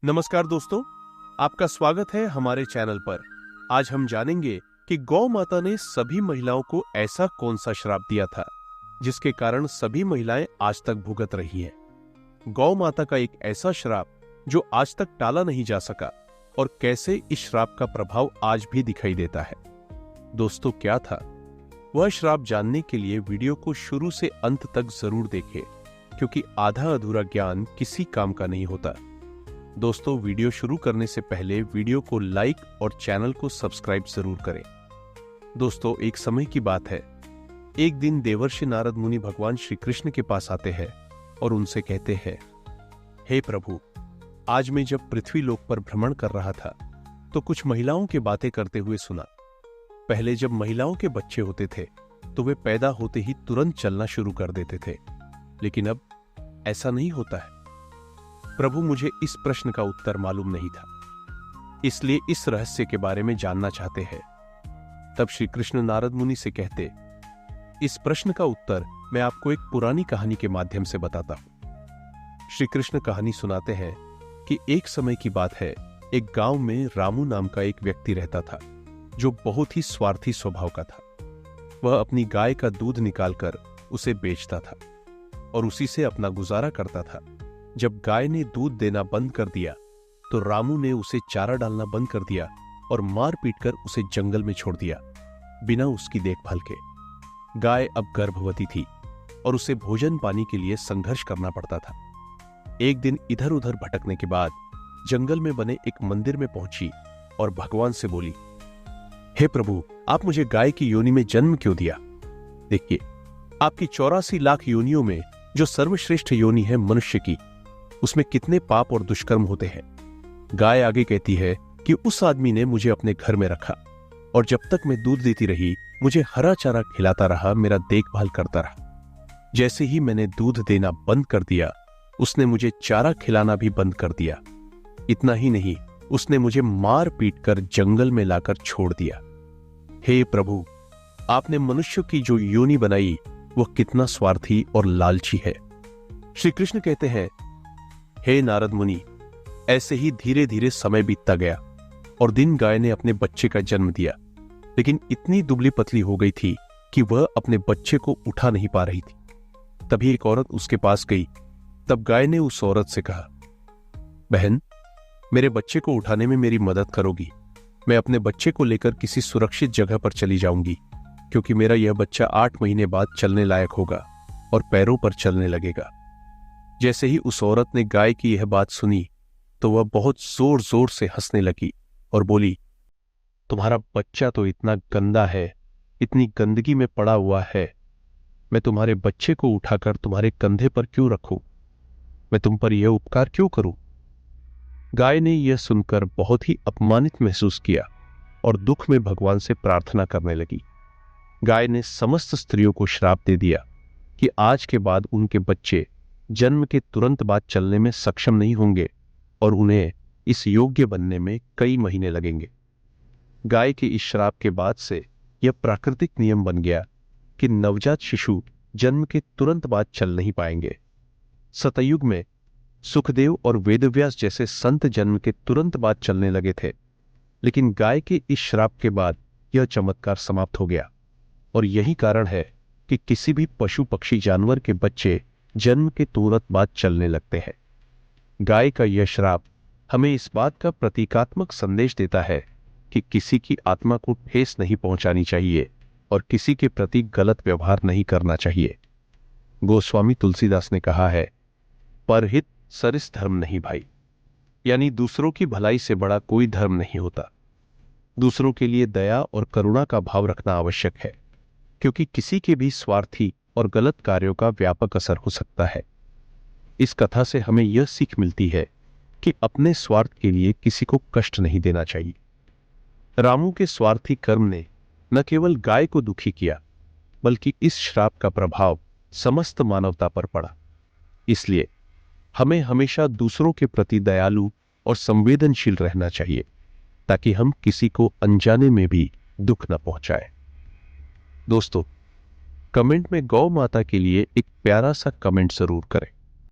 नमस्कार दोस्तों, आपका स्वागत है हमारे चैनल पर। आज हम जानेंगे कि गौ माता ने सभी महिलाओं को ऐसा कौन सा श्राप दिया था जिसके कारण सभी महिलाएं आज तक भुगत रही हैं। गौ माता का एक ऐसा श्राप जो आज तक टाला नहीं जा सका और कैसे इस श्राप का प्रभाव आज भी दिखाई देता है। दोस्तों, क्या था वह श्राप? जानने के लिए वीडियो को शुरू से अंत तक जरूर देखें, क्योंकि आधा अधूरा ज्ञान किसी काम का नहीं होता। दोस्तों, वीडियो शुरू करने से पहले वीडियो को लाइक और चैनल को सब्सक्राइब जरूर करें। दोस्तों, एक समय की बात है। एक दिन देवर्षि नारद मुनि भगवान श्री कृष्ण के पास आते हैं और उनसे कहते हैं, हे प्रभु, आज मैं जब पृथ्वी लोक पर भ्रमण कर रहा था तो कुछ महिलाओं की बातें करते हुए सुना। पहले जब महिलाओं के बच्चे होते थे तो वे पैदा होते ही तुरंत चलना शुरू कर देते थे, लेकिन अब ऐसा नहीं होता है। प्रभु, मुझे इस प्रश्न का उत्तर मालूम नहीं था, इसलिए इस रहस्य के बारे में जानना चाहते हैं। तब श्री कृष्ण नारद मुनि से कहते, इस प्रश्न का उत्तर मैं आपको एक पुरानी कहानी के माध्यम से बताता हूं। श्री कृष्ण कहानी सुनाते हैं कि एक समय की बात है। एक गांव में रामू नाम का एक व्यक्ति रहता था जो बहुत ही स्वार्थी स्वभाव का था। वह अपनी गाय का दूध निकालकर उसे बेचता था और उसी से अपना गुजारा करता था। जब गाय ने दूध देना बंद कर दिया तो रामू ने उसे चारा डालना बंद कर दिया और मार पीट कर उसे जंगल में छोड़ दिया, बिना उसकी देखभाल के। गाय अब गर्भवती थी और उसे भोजन पानी के लिए संघर्ष करना पड़ता था। एक दिन इधर उधर भटकने के बाद जंगल में बने एक मंदिर में पहुंची और भगवान से बोली, हे प्रभु, आप मुझे गाय की योनि में जन्म क्यों दिया? देखिए, आपकी 84 लाख योनियों में जो सर्वश्रेष्ठ योनि है मनुष्य की, उसमें कितने पाप और दुष्कर्म होते हैं। गाय आगे कहती है कि उस आदमी ने मुझे अपने घर में रखा और जब तक मैं दूध देती रही मुझे हरा चारा खिलाता रहा, मेरा देखभाल करता रहा। जैसे ही मैंने दूध देना बंद कर दिया, उसने मुझे चारा खिलाना भी बंद कर दिया। इतना ही नहीं, उसने मुझे मार पीट कर जंगल में लाकर छोड़ दिया। हे प्रभु, आपने मनुष्य की जो योनि बनाई वह कितना स्वार्थी और लालची है। श्री कृष्ण कहते हैं, हे नारद मुनि, ऐसे ही धीरे धीरे समय बीतता गया और दिन गाय ने अपने बच्चे का जन्म दिया, लेकिन इतनी दुबली पतली हो गई थी कि वह अपने बच्चे को उठा नहीं पा रही थी। तभी एक औरत उसके पास गई। तब गाय ने उस औरत से कहा, बहन, मेरे बच्चे को उठाने में मेरी मदद करोगी? मैं अपने बच्चे को लेकर किसी सुरक्षित जगह पर चली जाऊंगी, क्योंकि मेरा यह बच्चा 8 महीने बाद चलने लायक होगा और पैरों पर चलने लगेगा। जैसे ही उस औरत ने गाय की यह बात सुनी तो वह बहुत जोर जोर से हंसने लगी और बोली, तुम्हारा बच्चा तो इतना गंदा है, इतनी गंदगी में पड़ा हुआ है। मैं तुम्हारे बच्चे को उठाकर तुम्हारे कंधे पर क्यों रखूं? मैं तुम पर यह उपकार क्यों करूं? गाय ने यह सुनकर बहुत ही अपमानित महसूस किया और दुख में भगवान से प्रार्थना करने लगी। गाय ने समस्त स्त्रियों को श्राप दे दिया कि आज के बाद उनके बच्चे जन्म के तुरंत बाद चलने में सक्षम नहीं होंगे और उन्हें इस योग्य बनने में कई महीने लगेंगे। गाय के इस श्राप के बाद से यह प्राकृतिक नियम बन गया कि नवजात शिशु जन्म के तुरंत बाद चल नहीं पाएंगे। सतयुग में सुखदेव और वेदव्यास जैसे संत जन्म के तुरंत बाद चलने लगे थे, लेकिन गाय के इस श्राप के बाद यह चमत्कार समाप्त हो गया। और यही कारण है कि किसी भी पशु पक्षी जानवर के बच्चे जन्म के तुरंत बाद चलने लगते हैं। गाय का यह श्राप हमें इस बात का प्रतीकात्मक संदेश देता है कि किसी की आत्मा को ठेस नहीं पहुंचानी चाहिए और किसी के प्रति गलत व्यवहार नहीं करना चाहिए। गोस्वामी तुलसीदास ने कहा है, परहित सरिस धर्म नहीं भाई, यानी दूसरों की भलाई से बड़ा कोई धर्म नहीं होता। दूसरों के लिए दया और करुणा का भाव रखना आवश्यक है, क्योंकि किसी के भी स्वार्थी और गलत कार्यों का व्यापक असर हो सकता है। इस कथा से हमें यह सीख मिलती है कि अपने स्वार्थ के लिए किसी को कष्ट नहीं देना चाहिए। रामू के स्वार्थी कर्म ने न केवल गाय को दुखी किया, बल्कि इस श्राप का प्रभाव समस्त मानवता पर पड़ा। इसलिए हमें हमेशा दूसरों के प्रति दयालु और संवेदनशील रहना चाहिए, ताकि हम किसी को अनजाने में भी दुख न पहुंचाएं। दोस्तों, कमेंट में गौ माता के लिए एक प्यारा सा कमेंट जरूर करें।